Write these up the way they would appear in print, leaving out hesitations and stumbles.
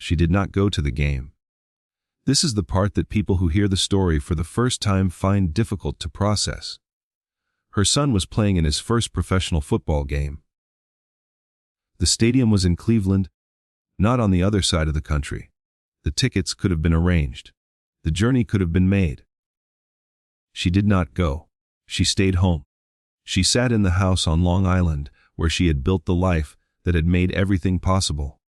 She did not go to the game. This is the part that people who hear the story for the first time find difficult to process. Her son was playing in his first professional football game. The stadium was in Cleveland, not on the other side of the country. The tickets could have been arranged. The journey could have been made. She did not go. She stayed home. She sat in the house on Long Island, where she had built the life that had made everything possible.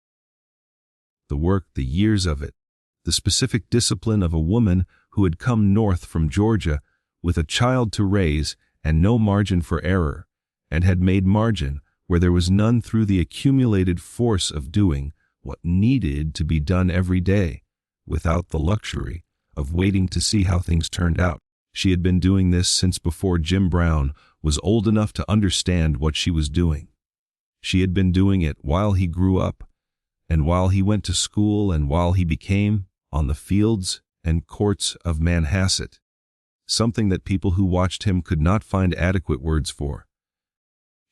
The work, the years of it, the specific discipline of a woman who had come north from Georgia with a child to raise and no margin for error, and had made margin where there was none through the accumulated force of doing what needed to be done every day, without the luxury of waiting to see how things turned out. She had been doing this since before Jim Brown was old enough to understand what she was doing. She had been doing it while he grew up, and while he went to school, and while he became, on the fields and courts of Manhasset, something that people who watched him could not find adequate words for.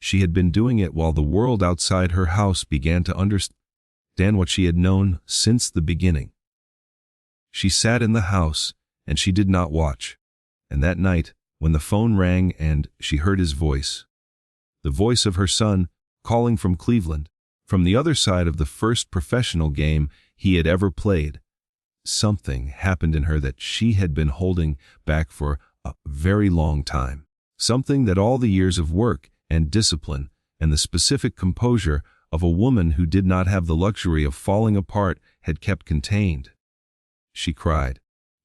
She had been doing it while the world outside her house began to understand what she had known since the beginning. She sat in the house, and she did not watch. And that night, when the phone rang and she heard his voice, the voice of her son, calling from Cleveland, from the other side of the first professional game he had ever played, something happened in her that she had been holding back for a very long time. Something that all the years of work and discipline and the specific composure of a woman who did not have the luxury of falling apart had kept contained. She cried.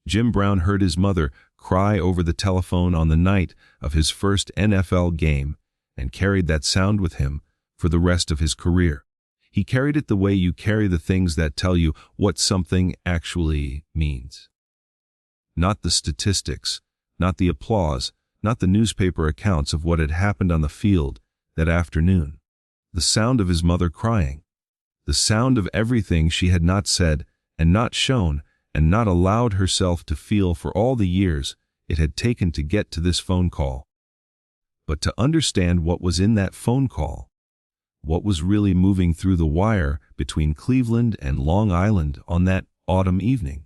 Jim Brown heard his mother cry over the telephone on the night of his first NFL game and carried that sound with him for the rest of his career. He carried it the way you carry the things that tell you what something actually means. Not the statistics, not the applause, not the newspaper accounts of what had happened on the field that afternoon. The sound of his mother crying. The sound of everything she had not said and not shown and not allowed herself to feel for all the years it had taken to get to this phone call. But to understand what was in that phone call, what was really moving through the wire between Cleveland and Long Island on that autumn evening,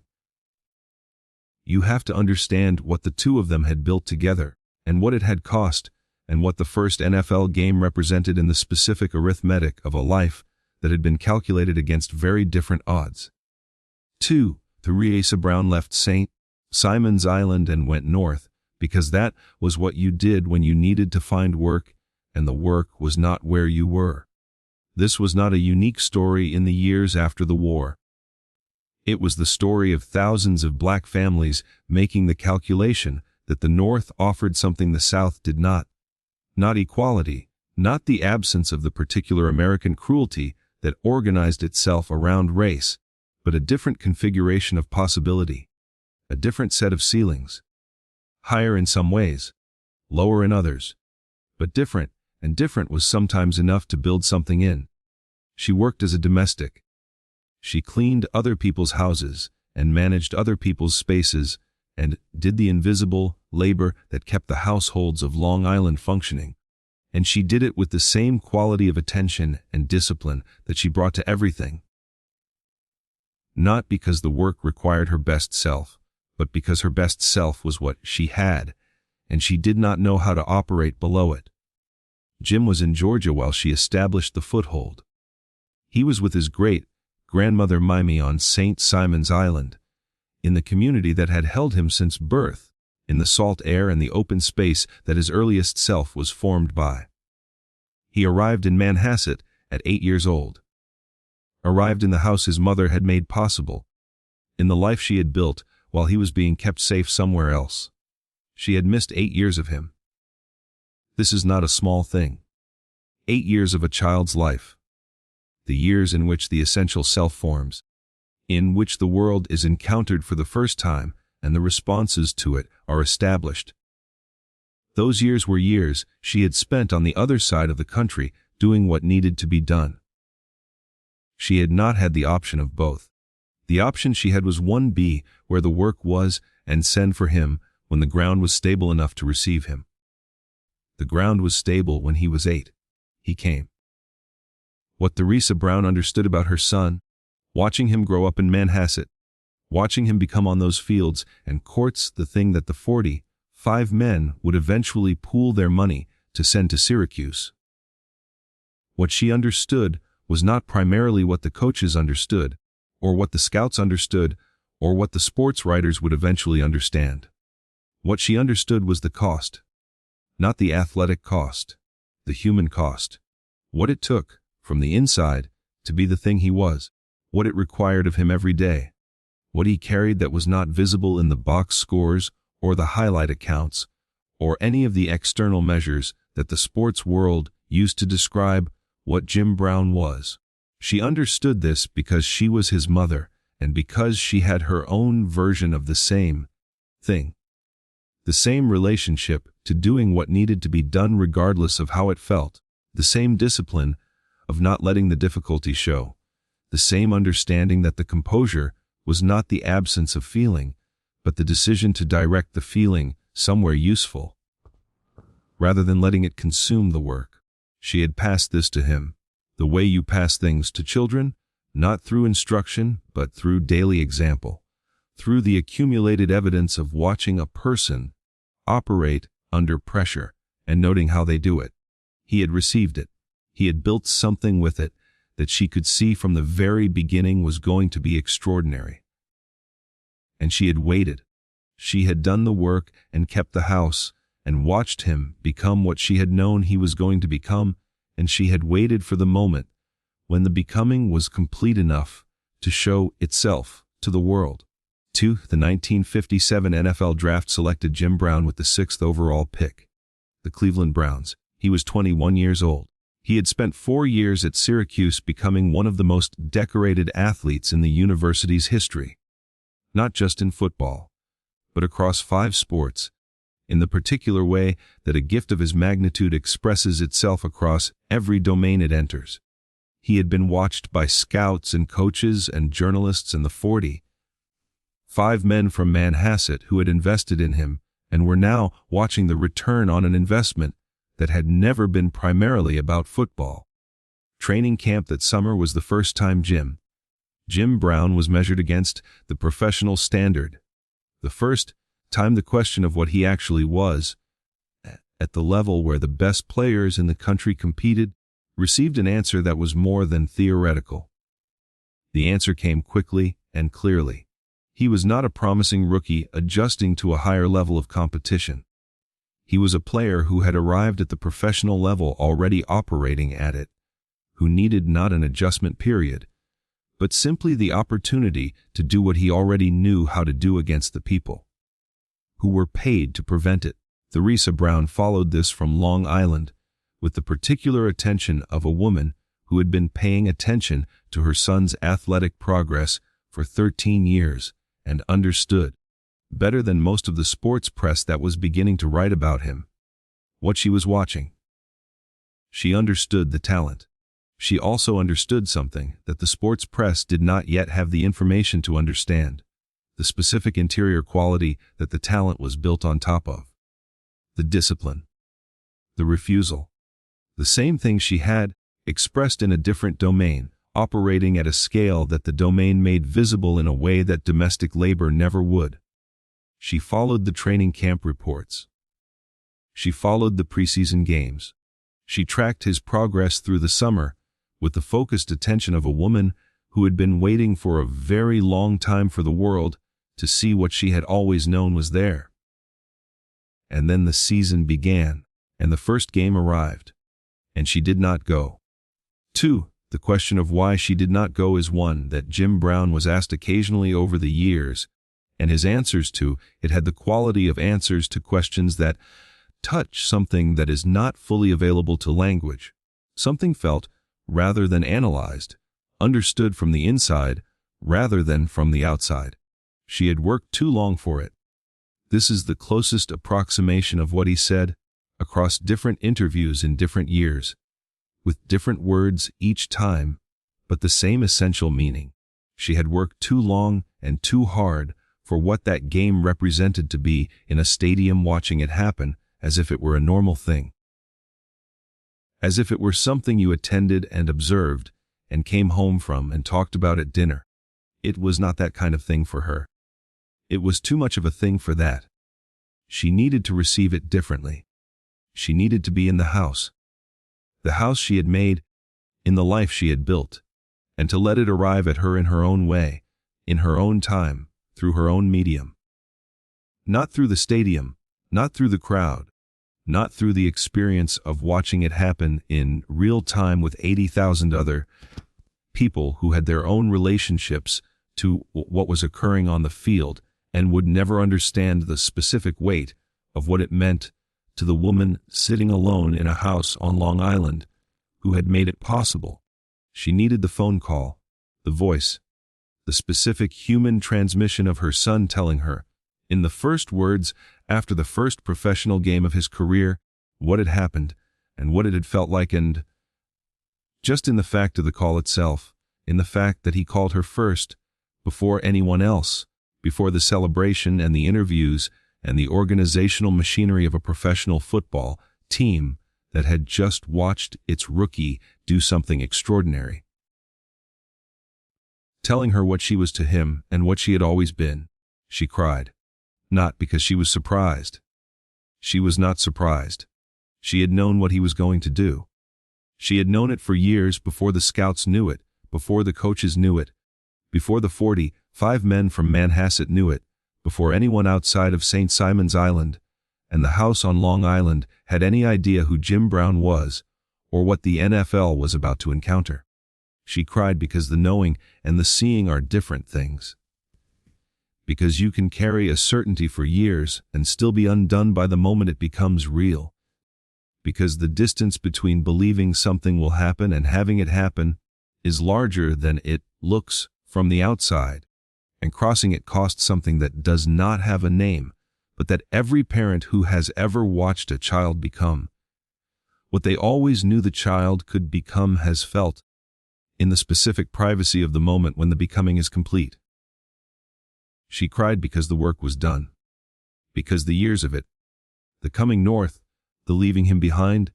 you have to understand what the two of them had built together, and what it had cost, and what the first NFL game represented in the specific arithmetic of a life that had been calculated against very different odds. 2. Theresa Brown left St. Simon's Island and went north, because that was what you did when you needed to find work, and the work was not where you were. This was not a unique story in the years after the war. It was the story of thousands of black families making the calculation that the North offered something the South did not. Not equality, not the absence of the particular American cruelty that organized itself around race, but a different configuration of possibility, a different set of ceilings. Higher in some ways, lower in others, but different, and different was sometimes enough to build something in. She worked as a domestic. She cleaned other people's houses and managed other people's spaces and did the invisible labor that kept the households of Long Island functioning. And she did it with the same quality of attention and discipline that she brought to everything. Not because the work required her best self, but because her best self was what she had, and she did not know how to operate below it. Jim was in Georgia while she established the foothold. He was with his great-grandmother Mimie on St. Simon's Island, in the community that had held him since birth, in the salt air and the open space that his earliest self was formed by. He arrived in Manhasset at 8 years old. Arrived in the house his mother had made possible, in the life she had built while he was being kept safe somewhere else. She had missed 8 years of him. This is not a small thing. 8 years of a child's life. The years in which the essential self forms, in which the world is encountered for the first time and the responses to it are established. Those years were years she had spent on the other side of the country doing what needed to be done. She had not had the option of both. The option she had was 1B, where the work was, and send for him when the ground was stable enough to receive him. The ground was stable when he was 8. He came. What Theresa Brown understood about her son, Watching him grow up in Manhasset, watching him become on those fields and courts the thing that the 45 men would eventually pool their money to send to Syracuse. What she understood was not primarily what the coaches understood, or what the scouts understood, or what the sports writers would eventually understand. What she understood was the cost. Not the athletic cost, the human cost. What it took, from the inside, to be the thing he was. What it required of him every day. What he carried that was not visible in the box scores or the highlight accounts, or any of the external measures that the sports world used to describe what Jim Brown was. She understood this because she was his mother, and because she had her own version of the same thing. The same relationship to doing what needed to be done regardless of how it felt. The same discipline of not letting the difficulty show. The same understanding that the composure was not the absence of feeling, but the decision to direct the feeling somewhere useful, rather than letting it consume the work. She had passed this to him, the way you pass things to children, not through instruction, but through daily example, through the accumulated evidence of watching a person operate under pressure and noting how they do it. He had received it. He had built something with it that she could see from the very beginning was going to be extraordinary. And she had waited. She had done the work and kept the house and watched him become what she had known he was going to become, and she had waited for the moment when the becoming was complete enough to show itself to the world. The 1957 NFL Draft selected Jim Brown with the 6th overall pick. The Cleveland Browns. He was 21 years old. He had spent 4 years at Syracuse becoming one of the most decorated athletes in the university's history. Not just in football, but across 5 sports, in the particular way that a gift of his magnitude expresses itself across every domain it enters. He had been watched by scouts and coaches and journalists and the 45 men from Manhasset who had invested in him and were now watching the return on an investment that had never been primarily about football. Training camp that summer was the first time Jim Brown was measured against the professional standard. The first time the question of what he actually was, at the level where the best players in the country competed, received an answer that was more than theoretical. The answer came quickly and clearly. He was not a promising rookie adjusting to a higher level of competition. He was a player who had arrived at the professional level already operating at it, who needed not an adjustment period, but simply the opportunity to do what he already knew how to do against the people who were paid to prevent it. Theresa Brown followed this from Long Island, with the particular attention of a woman who had been paying attention to her son's athletic progress for 13 years and understood, better than most of the sports press that was beginning to write about him, what she was watching. She understood the talent. She also understood something that the sports press did not yet have the information to understand, the specific interior quality that the talent was built on top of. The discipline. The refusal. The same thing she had, expressed in a different domain, operating at a scale that the domain made visible in a way that domestic labor never would. She followed the training camp reports. She followed the preseason games. She tracked his progress through the summer with the focused attention of a woman who had been waiting for a very long time for the world to see what she had always known was there. And then the season began, and the first game arrived, and she did not go. 2. The question of why she did not go is one that Jim Brown was asked occasionally over the years, and his answers to it had the quality of answers to questions that touch something that is not fully available to language, something felt rather than analyzed, understood from the inside rather than from the outside. She had worked too long for it. This is the closest approximation of what he said, across different interviews in different years, with different words each time, but the same essential meaning. She had worked too long and too hard for what that game represented to be in a stadium watching it happen as if it were a normal thing. As if it were something you attended and observed, and came home from and talked about at dinner. It was not that kind of thing for her. It was too much of a thing for that. She needed to receive it differently. She needed to be in the house she had made, in the life she had built, and to let it arrive at her in her own way, in her own time, through her own medium. Not through the stadium, not through the crowd, not through the experience of watching it happen in real time with 80,000 other people who had their own relationships to what was occurring on the field and would never understand the specific weight of what it meant to the woman sitting alone in a house on Long Island who had made it possible. She needed the phone call, the voice, the specific human transmission of her son telling her, in the first words after the first professional game of his career, what had happened and what it had felt like, and just in the fact of the call itself, in the fact that he called her first, before anyone else, before the celebration and the interviews and the organizational machinery of a professional football team that had just watched its rookie do something extraordinary. Telling her what she was to him and what she had always been, she cried. Not because she was surprised. She was not surprised. She had known what he was going to do. She had known it for years before the scouts knew it, before the coaches knew it, before the 45 men from Manhasset knew it, before anyone outside of St. Simon's Island and the house on Long Island had any idea who Jim Brown was or what the NFL was about to encounter. She cried because the knowing and the seeing are different things. Because you can carry a certainty for years and still be undone by the moment it becomes real. Because the distance between believing something will happen and having it happen is larger than it looks from the outside, and crossing it costs something that does not have a name, but that every parent who has ever watched a child become what they always knew the child could become has felt, in the specific privacy of the moment when the becoming is complete. She cried because the work was done, because the years of it, the coming north, the leaving him behind,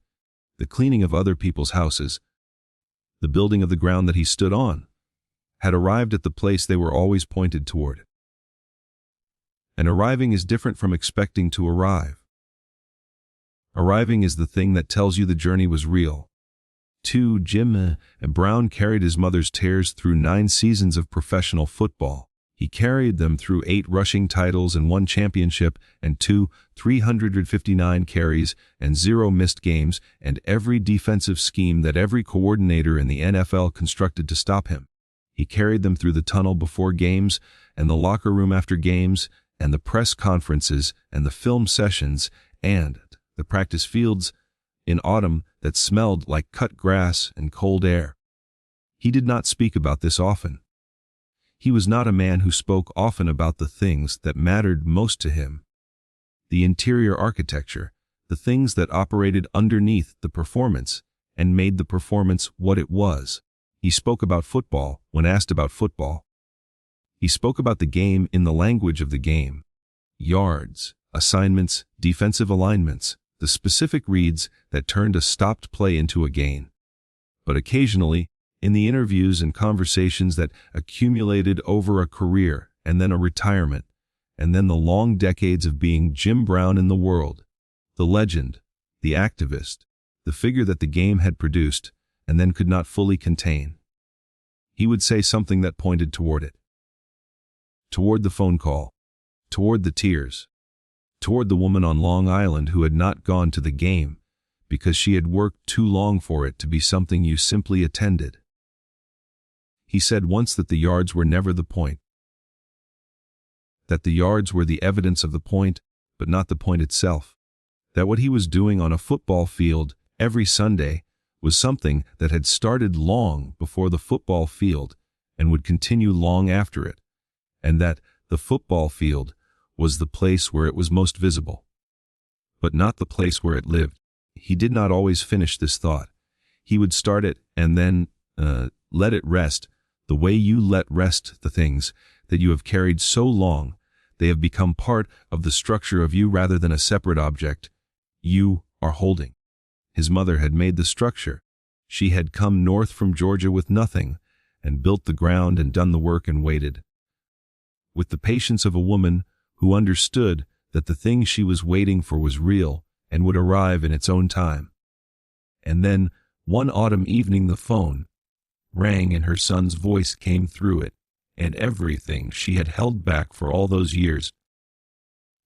the cleaning of other people's houses, the building of the ground that he stood on, had arrived at the place they were always pointed toward. And arriving is different from expecting to arrive. Arriving is the thing that tells you the journey was real. Jim Brown carried his mother's tears through 9 seasons of professional football. He carried them through 8 rushing titles and 1 championship and 359 carries and 0 missed games and every defensive scheme that every coordinator in the NFL constructed to stop him. He carried them through the tunnel before games and the locker room after games and the press conferences and the film sessions and the practice fields in autumn that smelled like cut grass and cold air. He did not speak about this often. He was not a man who spoke often about the things that mattered most to him. The interior architecture, the things that operated underneath the performance and made the performance what it was. He spoke about football when asked about football. He spoke about the game in the language of the game. Yards, assignments, defensive alignments, the specific reads that turned a stopped play into a gain. But occasionally, in the interviews and conversations that accumulated over a career and then a retirement, and then the long decades of being Jim Brown in the world, the legend, the activist, the figure that the game had produced and then could not fully contain, he would say something that pointed toward it. Toward the phone call, toward the tears, toward the woman on Long Island who had not gone to the game because she had worked too long for it to be something you simply attended. He said once that the yards were never the point, that the yards were the evidence of the point, but not the point itself, that what he was doing on a football field every Sunday was something that had started long before the football field and would continue long after it, and that the football field was the place where it was most visible, but not the place where it lived. He did not always finish this thought. He would start it and then let it rest, the way you let rest the things that you have carried so long they have become part of the structure of you rather than a separate object you are holding. His mother had made the structure. She had come north from Georgia with nothing, and built the ground and done the work and waited. With the patience of a woman who understood that the thing she was waiting for was real and would arrive in its own time. And then, one autumn evening, the phone rang and her son's voice came through it, and everything she had held back for all those years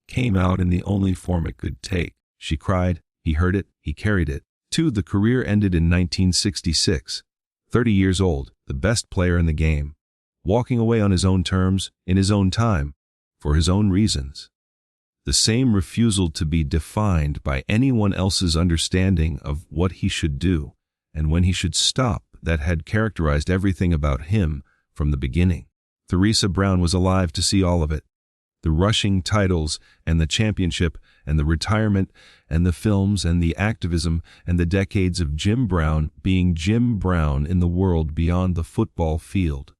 came out in the only form it could take. She cried, he heard it, he carried it. The career ended in 1966. 30 years old, the best player in the game, walking away on his own terms, in his own time, for his own reasons. The same refusal to be defined by anyone else's understanding of what he should do and when he should stop that had characterized everything about him from the beginning. Theresa Brown was alive to see all of it. The rushing titles and the championship and the retirement and the films and the activism and the decades of Jim Brown being Jim Brown in the world beyond the football field.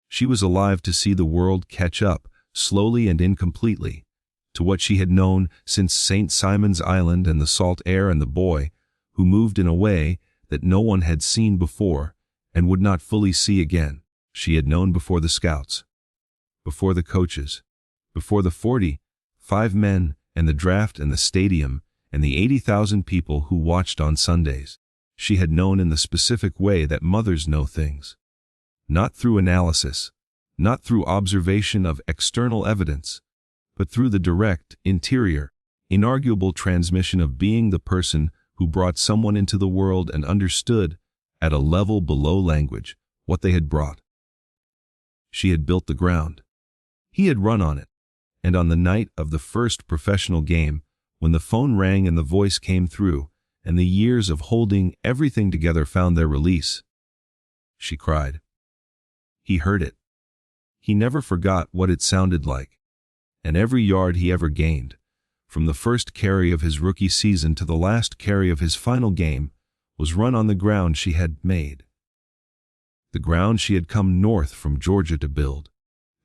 She was alive to see the world catch up, slowly and incompletely, to what she had known since St. Simon's Island and the salt air and the boy who moved in a way that no one had seen before and would not fully see again. She had known before the scouts, before the coaches, before the 45 men and the draft and the stadium and the 80,000 people who watched on Sundays. She had known in the specific way that mothers know things. Not through analysis, not through observation of external evidence, but through the direct, interior, inarguable transmission of being the person who brought someone into the world and understood, at a level below language, what they had brought. She had built the ground. He had run on it. And on the night of the first professional game, when the phone rang and the voice came through, and the years of holding everything together found their release, she cried. He heard it. He never forgot what it sounded like. And every yard he ever gained, from the first carry of his rookie season to the last carry of his final game, was run on the ground she had made. The ground she had come north from Georgia to build.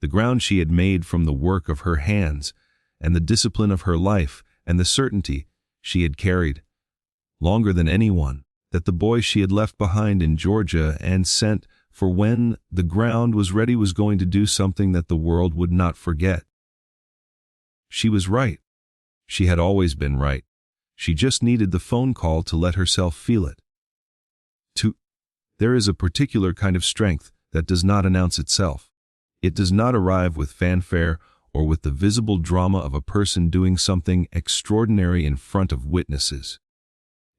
The ground she had made from the work of her hands and the discipline of her life and the certainty she had carried, longer than anyone, that the boy she had left behind in Georgia and sent for when the ground was ready was going to do something that the world would not forget. She was right. She had always been right. She just needed the phone call to let herself feel it. There is a particular kind of strength that does not announce itself. It does not arrive with fanfare or with the visible drama of a person doing something extraordinary in front of witnesses.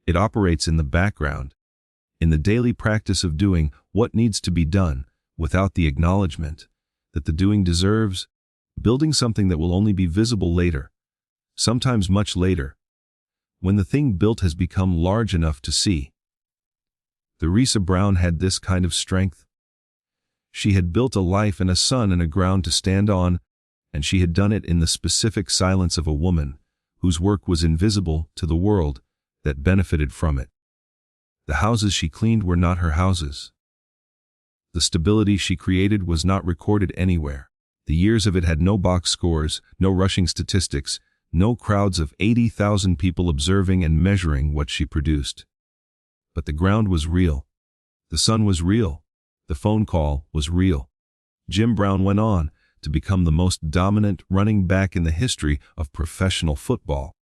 It operates in the background, in the daily practice of doing what needs to be done, without the acknowledgement that the doing deserves, building something that will only be visible later, sometimes much later, when the thing built has become large enough to see. Theresa Brown had this kind of strength. She had built a life and a son and a ground to stand on, and she had done it in the specific silence of a woman whose work was invisible to the world that benefited from it. The houses she cleaned were not her houses. The stability she created was not recorded anywhere. The years of it had no box scores, no rushing statistics, no crowds of 80,000 people observing and measuring what she produced. But the ground was real. The sun was real. The phone call was real. Jim Brown went on to become the most dominant running back in the history of professional football.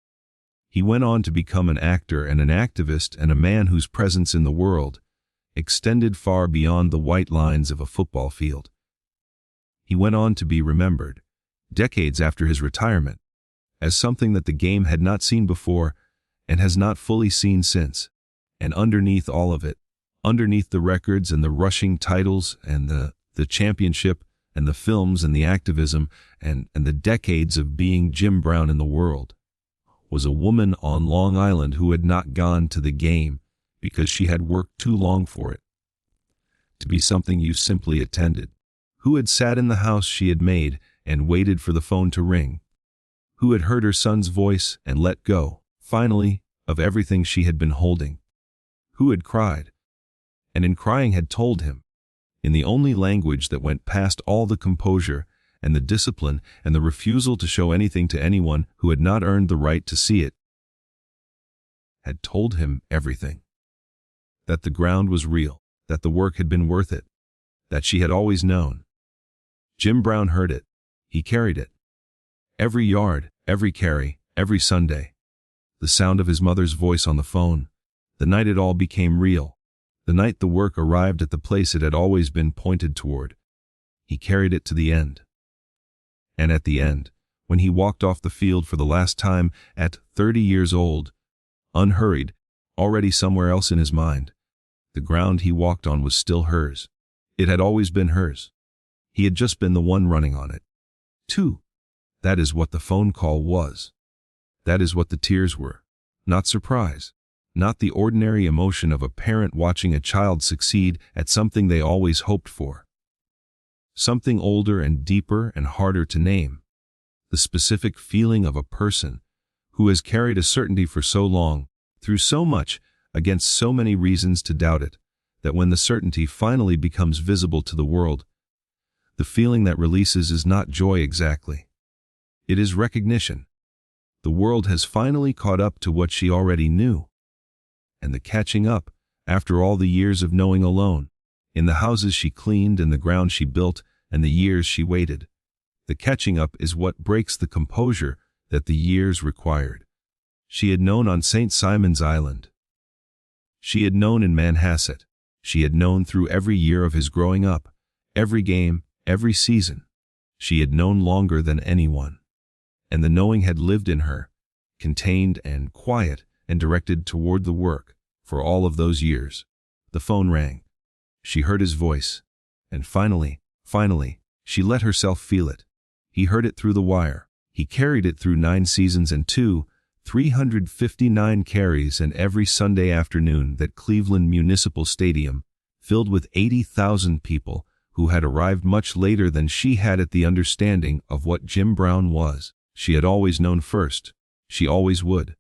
He went on to become an actor and an activist and a man whose presence in the world extended far beyond the white lines of a football field. He went on to be remembered, decades after his retirement, as something that the game had not seen before and has not fully seen since. And underneath all of it, underneath the records and the rushing titles and the championship and the films and the activism and the decades of being Jim Brown in the world, was a woman on Long Island who had not gone to the game because she had worked too long for it to be something you simply attended, who had sat in the house she had made and waited for the phone to ring, who had heard her son's voice and let go, finally, of everything she had been holding, who had cried, and in crying had told him, in the only language that went past all the composure and the discipline and the refusal to show anything to anyone who had not earned the right to see it, had told him everything. that the ground was real, that the work had been worth it, that she had always known. Jim Brown heard it. He carried it. Every yard, every carry, every Sunday. The sound of his mother's voice on the phone, the night it all became real, the night the work arrived at the place it had always been pointed toward. He carried it to the end. And at the end, when he walked off the field for the last time at 30 years old, unhurried, already somewhere else in his mind, the ground he walked on was still hers. It had always been hers. He had just been the one running on it. 2. That is what the phone call was. That is what the tears were. Not surprise. Not the ordinary emotion of a parent watching a child succeed at something they always hoped for. Something older and deeper and harder to name. The specific feeling of a person who has carried a certainty for so long, through so much, against so many reasons to doubt it, that when the certainty finally becomes visible to the world, the feeling that releases is not joy exactly. It is recognition. The world has finally caught up to what she already knew. And the catching up, after all the years of knowing alone, in the houses she cleaned and the ground she built and the years she waited, the catching up is what breaks the composure that the years required. She had known on St. Simon's Island. She had known in Manhasset. She had known through every year of his growing up, every game, every season. She had known longer than anyone. And the knowing had lived in her, contained and quiet and directed toward the work, for all of those years. The phone rang. She heard his voice. And finally, she let herself feel it. He heard it through the wire. He carried it through 9 seasons and 359 carries and every Sunday afternoon that Cleveland Municipal Stadium, filled with 80,000 people who had arrived much later than she had at the understanding of what Jim Brown was. She had always known first. She always would.